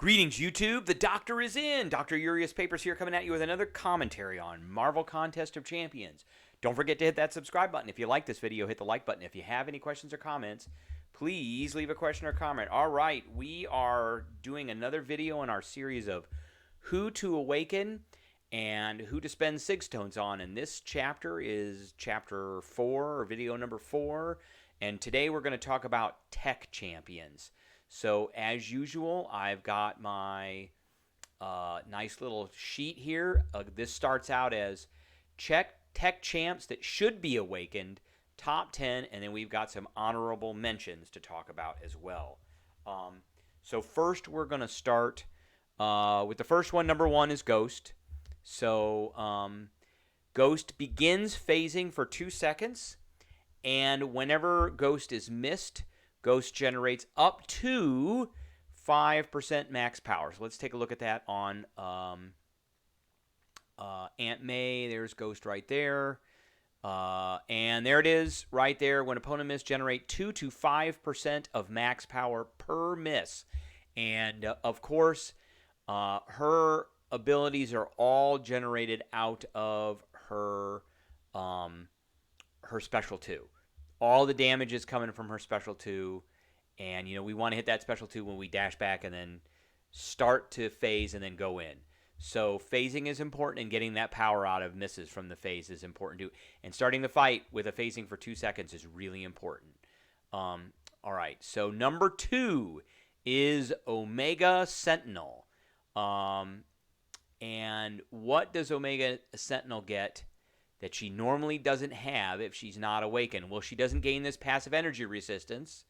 Greetings, YouTube. The Doctor is in. Dr. Urius Papers here coming at you with another commentary on Marvel Contest of Champions. Don't forget to hit that subscribe button. If you like this video, hit the like button. If you have any questions or comments, please leave a question or comment. All right, we are doing another video in our series of who to awaken and who to spend Sig Stones on. And this chapter is chapter 4, or video number 4. And today we're going to talk about tech champions. So, as usual, I've got my nice little sheet here. This starts out as tech champs that should be awakened, top 10, and then we've got some honorable mentions to talk about as well. So first we're going to start with the first one. Number 1 is Ghost. So Ghost begins phasing for 2 seconds, and whenever Ghost is missed, Ghost generates up to 5% max power. So let's take a look at that on Aunt May. There's Ghost right there. And there it is right there. When opponent miss, generate 2 to 5% of max power per miss. And, of course, her abilities are all generated out of her special 2. All the damage is coming from her special 2, and, you know, we want to hit that special 2 when we dash back and then start to phase and then go in. So phasing is important, and getting that power out of misses from the phase is important too. And starting the fight with a phasing for 2 seconds is really important. All right, so number 2 is Omega Sentinel. And what does Omega Sentinel get that she normally doesn't have if she's not awakened? Well, she doesn't gain this passive energy resistance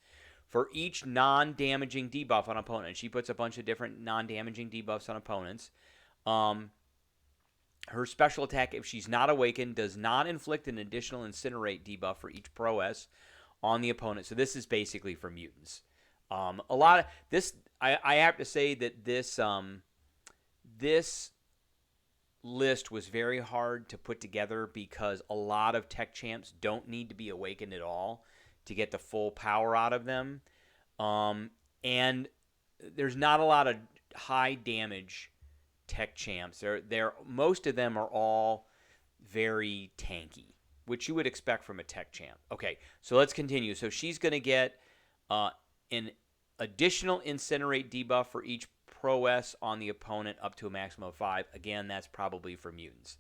for each non-damaging debuff on opponent. She puts a bunch of different non-damaging debuffs on opponents. Her special attack, if she's not awakened, does not inflict an additional incinerate debuff for each prowess on the opponent. So this is basically for mutants. A lot of this, I have to say that this list was very hard to put together because a lot of tech champs don't need to be awakened at all to get the full power out of them. And there's not a lot of high damage tech champs. Most of them are all very tanky, which you would expect from a tech champ. Okay, so let's continue. So she's going to get an additional incinerate debuff for each prowess on the opponent up to a maximum of 5. Again, that's probably for mutants.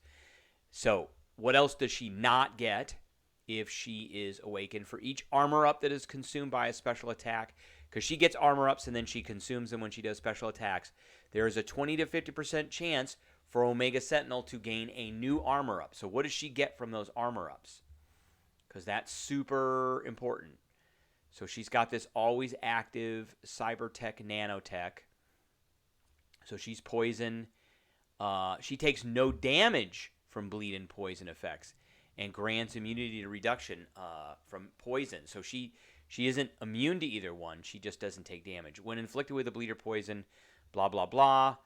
So what else does she not get if she is awakened? For each armor up that is consumed by a special attack, because she gets armor ups and then she consumes them when she does special attacks, there is a 20 to 50% chance for Omega Sentinel to gain a new armor up. So what does she get from those armor ups? Because that's super important. So she's got this always active Cybertech Nanotech. So she's poison. She takes no damage from bleed and poison effects and grants immunity to reduction from poison. So she isn't immune to either one. She just doesn't take damage. When inflicted with a bleed or poison, blah, blah, blah,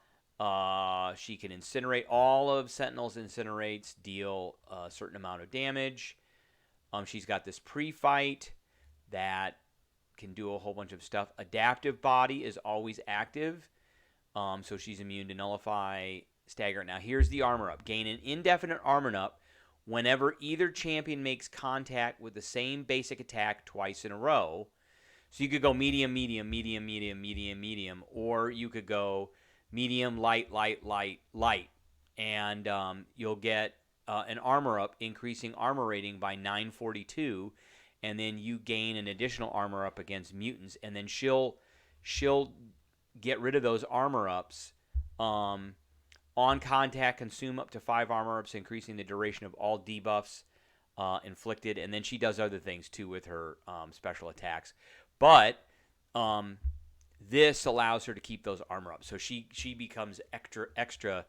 she can incinerate. All of Sentinel's incinerates deal a certain amount of damage. She's got this pre-fight that can do a whole bunch of stuff. Adaptive body is always active. So she's immune to nullify, stagger. Now here's the armor up. Gain an indefinite armor up whenever either champion makes contact with the same basic attack twice in a row. So you could go medium, medium, medium, medium, medium, medium, or you could go medium, light, light, light, light. And you'll get an armor up, increasing armor rating by 942, and then you gain an additional armor up against mutants, and then she'll get rid of those armor ups. On contact, consume up to 5 armor ups, increasing the duration of all debuffs inflicted. And then she does other things too with her special attacks. But this allows her to keep those armor ups. So she becomes extra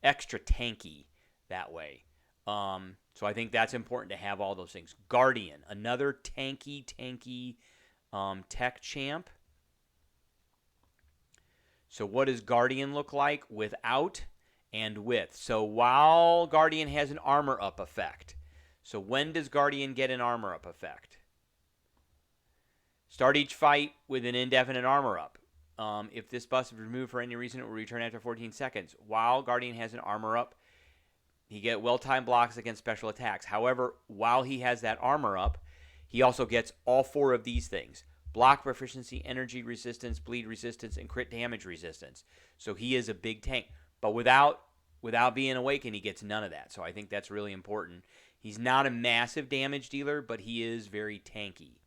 tanky that way. So I think that's important to have all those things. Guardian, another tanky tech champ. So what does Guardian look like without and with? So while Guardian has an armor up effect. So when does Guardian get an armor up effect? Start each fight with an indefinite armor up. If this buff is removed for any reason, it will return after 14 seconds. While Guardian has an armor up, he get well-timed blocks against special attacks. However, while he has that armor up, he also gets all 4 of these things: block proficiency, energy resistance, bleed resistance, and crit damage resistance. So he is a big tank. But without being awakened, he gets none of that. So I think that's really important. He's not a massive damage dealer, but he is very tanky.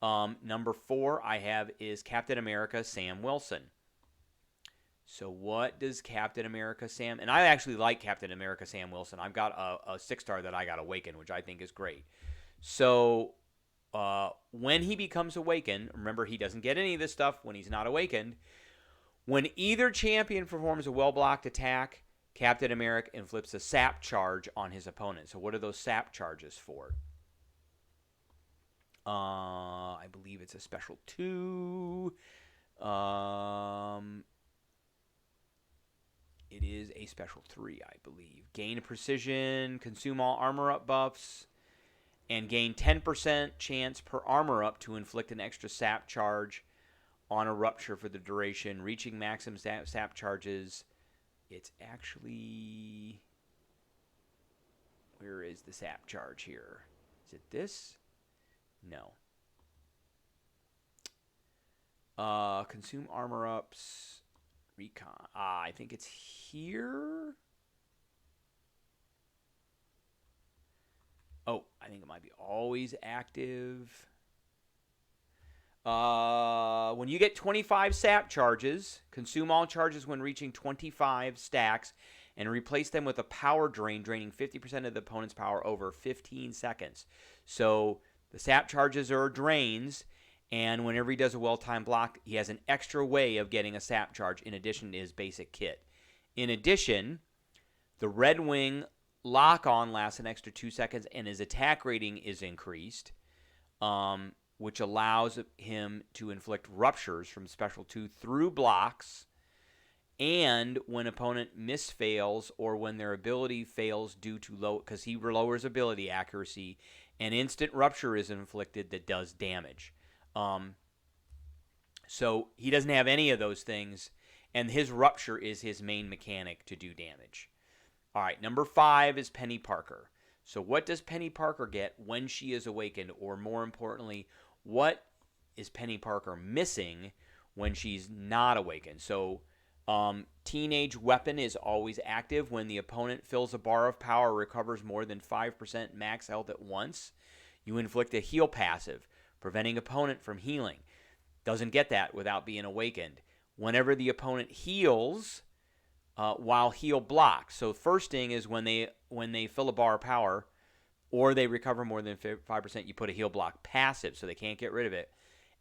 Number 4 I have is Captain America Sam Wilson. So what does Captain America Sam... And I actually like Captain America Sam Wilson. I've got a 6-star that I got Awaken, which I think is great. So when he becomes Awakened, remember he doesn't get any of this stuff when he's not Awakened. When either champion performs a well-blocked attack, Captain America inflicts a sap charge on his opponent. So what are those sap charges for? I believe it's a special 2. It is a special 3, I believe. Gain precision, consume all armor up buffs, and gain 10% chance per armor up to inflict an extra sap charge on a rupture for the duration, reaching maximum sap charges. It's actually... Where is the sap charge here? Is it this? No. Consume armor ups. Recon. I think it's here. Oh, I think it might be always active. When you get 25 sap charges, consume all charges when reaching 25 stacks and replace them with a power drain, draining 50% of the opponent's power over 15 seconds. So the sap charges are drains, and whenever he does a well-timed block, he has an extra way of getting a sap charge in addition to his basic kit. In addition, the Red Wing lock-on lasts an extra 2 seconds, and his attack rating is increased, which allows him to inflict ruptures from Special 2 through blocks, and when opponent misfails or when their ability fails due to low, because he lowers ability accuracy, an instant rupture is inflicted that does damage. So he doesn't have any of those things, and his rupture is his main mechanic to do damage. All right, number 5 is Penny Parker. So what does Penny Parker get when she is awakened, or more importantly, what is Penny Parker missing when she's not awakened? So Teenage Weapon is always active. When the opponent fills a bar of power, recovers more than 5% max health at once, you inflict a heal passive, preventing opponent from healing. Doesn't get that without being awakened. Whenever the opponent heals, while heal blocks. So first thing is when they fill a bar of power, or they recover more than 5%, you put a heal block passive, so they can't get rid of it.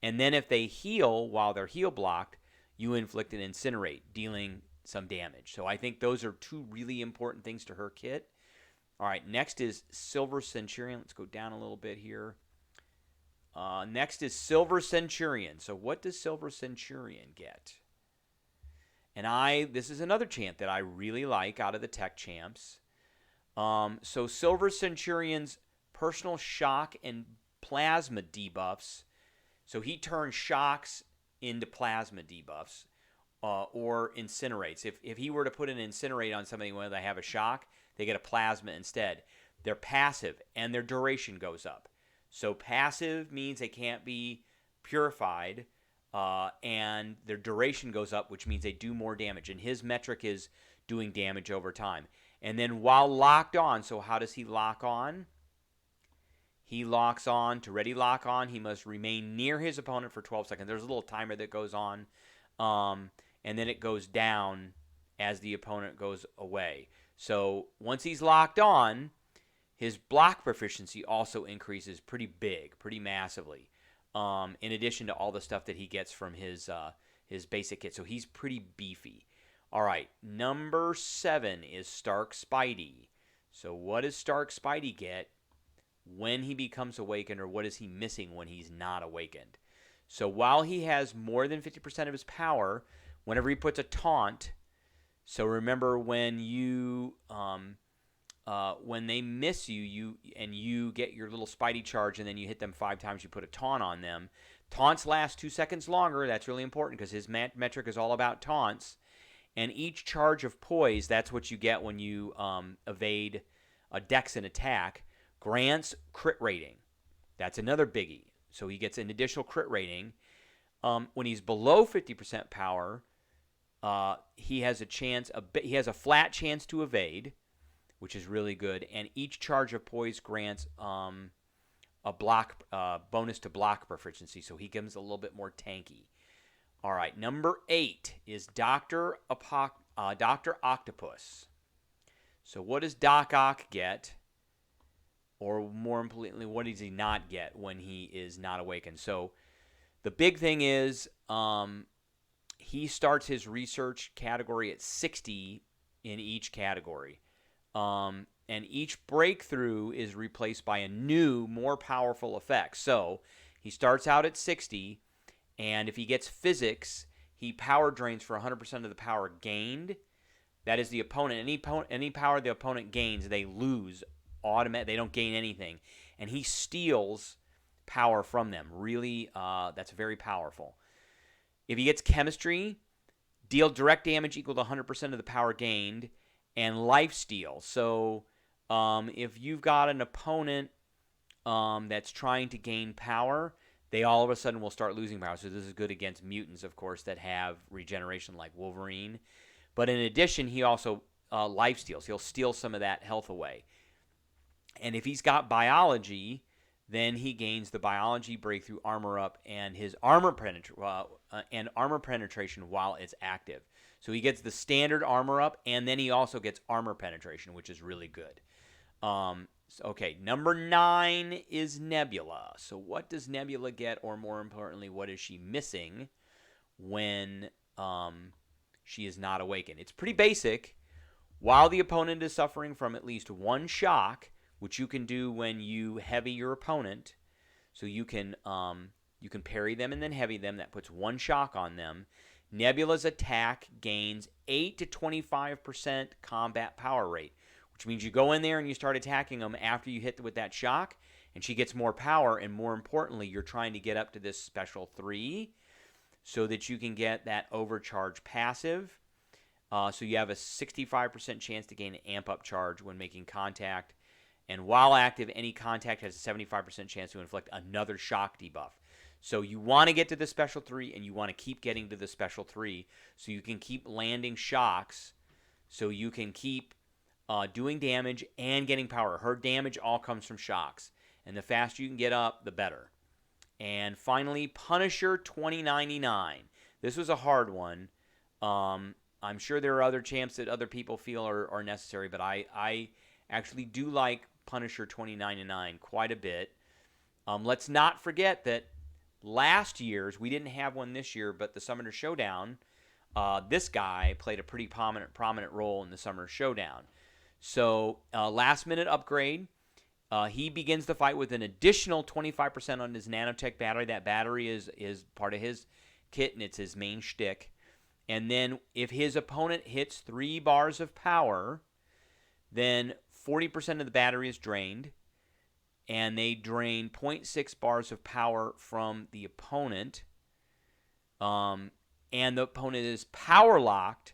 And then if they heal while they're heal blocked, you inflict an incinerate, dealing some damage. So I think those are 2 really important things to her kit. All right, next is Silver Centurion. Let's go down a little bit here. Next is Silver Centurion. So what does Silver Centurion get? And this is another champ that I really like out of the tech champs. So Silver Centurion's personal shock and plasma debuffs. So he turns shocks into plasma debuffs, or incinerates. If he were to put an incinerate on somebody when they have a shock, they get a plasma instead. They're passive, and their duration goes up. So passive means they can't be purified, and their duration goes up, which means they do more damage. And his metric is doing damage over time. And then while locked on, so how does he lock on? He locks on. To ready lock on, he must remain near his opponent for 12 seconds. There's a little timer that goes on, and then it goes down as the opponent goes away. So once he's locked on, his block proficiency also increases pretty big, pretty massively, in addition to all the stuff that he gets from his basic kit. So he's pretty beefy. All right, number 7 is Stark Spidey. So what does Stark Spidey get when he becomes awakened, or what is he missing when he's not awakened? So while he has more than 50% of his power, whenever he puts a taunt, so remember when you when they miss you and you get your little Spidey charge and then you hit them 5 times, you put a taunt on them, Taunts last 2 seconds longer. That's really important because his metric is all about taunts. And each charge of poise, that's what you get when you evade a dex and attack, grants crit rating. That's another biggie. So he gets an additional crit rating. When he's below 50% power, he has a flat chance to evade, which is really good. And each charge of poise grants a block bonus to block proficiency, so he comes a little bit more tanky. All right, number 8 is Dr. Octopus. So what does Doc Ock get? Or more importantly, what does he not get when he is not awakened? So the big thing is he starts his research category at 60 in each category. And each breakthrough is replaced by a new, more powerful effect. So he starts out at 60, and if he gets physics, he power drains for 100% of the power gained. That is the opponent. Any power the opponent gains, they lose automatically. They don't gain anything. And he steals power from them. Really, that's very powerful. If he gets chemistry, deal direct damage equal to 100% of the power gained, and lifesteal. So if you've got an opponent that's trying to gain power, they all of a sudden will start losing power. So this is good against mutants, of course, that have regeneration like Wolverine. But in addition, he also lifesteals. He'll steal some of that health away. And if he's got biology, then he gains the biology breakthrough, armor up, and his armor penetration while it's active. So he gets the standard armor up, and then he also gets armor penetration, which is really good. Okay, number 9 is Nebula. So what does Nebula get, or more importantly, what is she missing when she is not awakened? It's pretty basic. While the opponent is suffering from at least one shock, which you can do when you heavy your opponent, so you can parry them and then heavy them. That puts one shock on them. Nebula's attack gains 8 to 25% combat power rate, which means you go in there and you start attacking them after you hit with that shock, and she gets more power, and more importantly, you're trying to get up to this special 3 so that you can get that overcharge passive. So you have a 65% chance to gain an amp up charge when making contact, and while active, any contact has a 75% chance to inflict another shock debuff. So you want to get to the special 3, and you want to keep getting to the special 3 so you can keep landing shocks, so you can keep doing damage and getting power. Her damage all comes from shocks, and the faster you can get up, the better. And finally, Punisher 2099. This was a hard one. I'm sure there are other champs that other people feel are necessary, but I actually do like Punisher 2099 quite a bit. Let's not forget that last year's, we didn't have one this year, but the Summoner Showdown, this guy played a pretty prominent role in the Summoner Showdown. So last minute upgrade, he begins the fight with an additional 25% on his nanotech battery. That battery is part of his kit, and it's his main shtick. And then if his opponent hits 3 bars of power, then 40% of the battery is drained, and they drain 0.6 bars of power from the opponent. And the opponent is power locked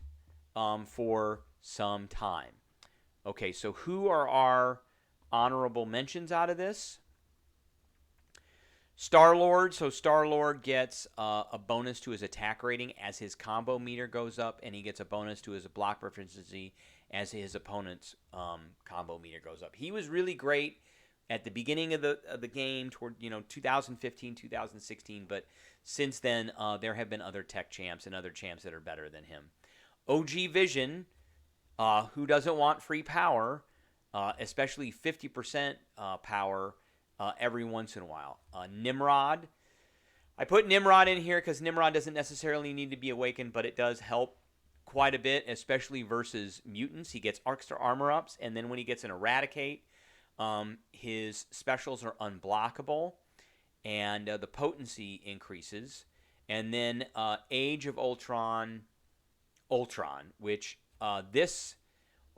for some time. Okay, so who are our honorable mentions out of this? Star-Lord. So Star-Lord gets a bonus to his attack rating as his combo meter goes up, and he gets a bonus to his block proficiency as his opponent's combo meter goes up. He was really great at the beginning of the game toward 2015, 2016, but since then there have been other tech champs and other champs that are better than him. OG Vision, who doesn't want free power, especially 50% power every once in a while. Nimrod. I put Nimrod in here because Nimrod doesn't necessarily need to be awakened, but it does help quite a bit, especially versus mutants. He gets extra armor ups, and then when he gets an Eradicate, his specials are unblockable, and the potency increases. And then Age of Ultron, which this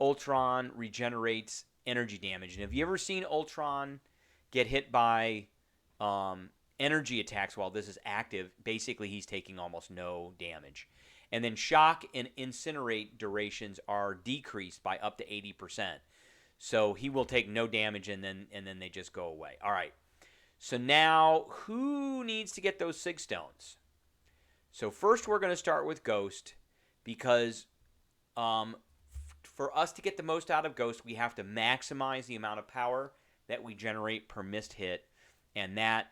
Ultron regenerates energy damage. And have you ever seen Ultron get hit by energy attacks while this is active, basically he's taking almost no damage. And then shock and incinerate durations are decreased by up to 80%. So he will take no damage and then they just go away. All right. So now who needs to get those Sig Stones? So first we're going to start with Ghost because for us to get the most out of Ghost, we have to maximize the amount of power that we generate per missed hit. And that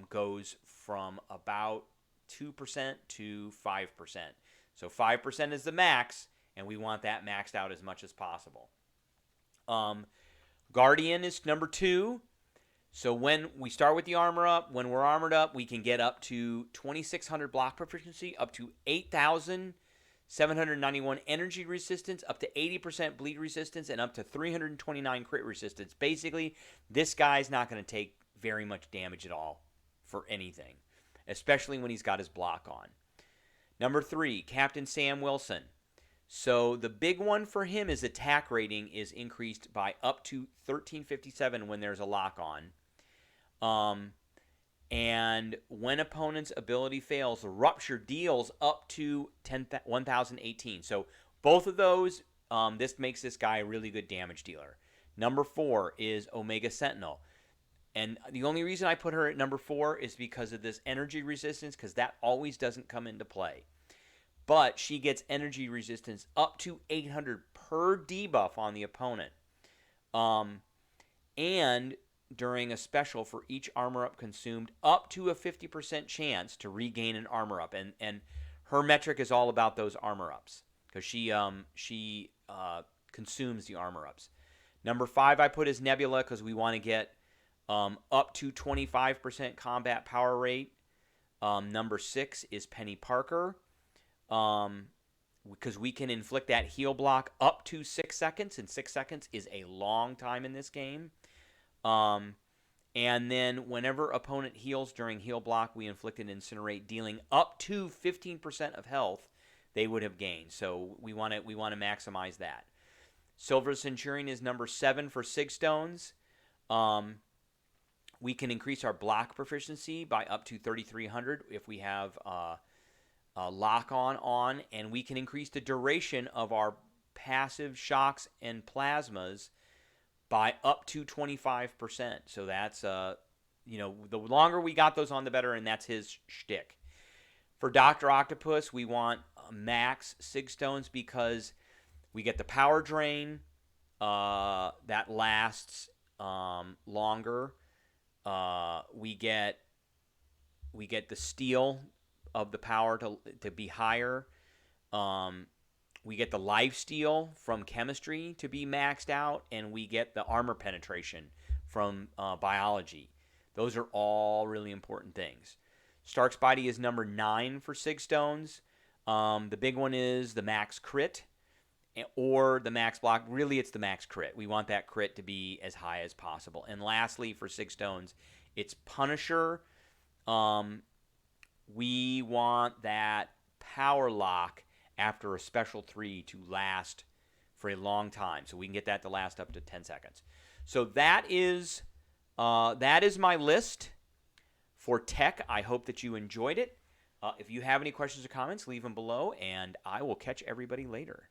goes from about 2% to 5%. So 5% is the max, and we want that maxed out as much as possible. Guardian is number 2. So when we start with the armor up, when we're armored up, we can get up to 2,600 block proficiency, up to 8,791 energy resistance, up to 80% bleed resistance, and up to 329 crit resistance. Basically, this guy's not going to take very much damage at all for anything, especially when he's got his block on. Number 3, Captain Sam Wilson. So the big one for him is attack rating is increased by up to 1357 when there's a lock on. And when opponent's ability fails, the rupture deals up to 1018. So both of those, this makes this guy a really good damage dealer. Number 4 is Omega Sentinel. And the only reason I put her at number 4 is because of this energy resistance, because that always doesn't come into play. But she gets energy resistance up to 800 per debuff on the opponent. And during a special for each armor up consumed, up to a 50% chance to regain an armor up. And her metric is all about those armor ups, because she consumes the armor ups. Number 5 I put as Nebula, because we want to get up to 25% combat power rate. Number 6 is Penny Parker, because we can inflict that heal block up to 6 seconds, and 6 seconds is a long time in this game. And then whenever opponent heals during heal block, we inflict an incinerate, dealing up to 15% of health they would have gained. So we want to maximize that. Silver Centurion is number 7 for Sig Stones. We can increase our block proficiency by up to 3,300 if we have a lock on, and we can increase the duration of our passive shocks and plasmas by up to 25%. So that's the longer we got those on, the better, and that's his shtick. For Dr. Octopus, we want max Sig Stones because we get the power drain that lasts longer. We get the steal of the power to be higher. We get the life steal from chemistry to be maxed out, and we get the armor penetration from biology. Those are all really important things. Stark Spidey is number 9 for Sig Stones. The big one is the max crit or the max block. Really, it's the max crit. We want that crit to be as high as possible. And lastly, for Sig Stones, it's Punisher. We want that power lock after a special 3 to last for a long time. So we can get that to last up to 10 seconds. So that is my list for tech. I hope that you enjoyed it. If you have any questions or comments, leave them below, and I will catch everybody later.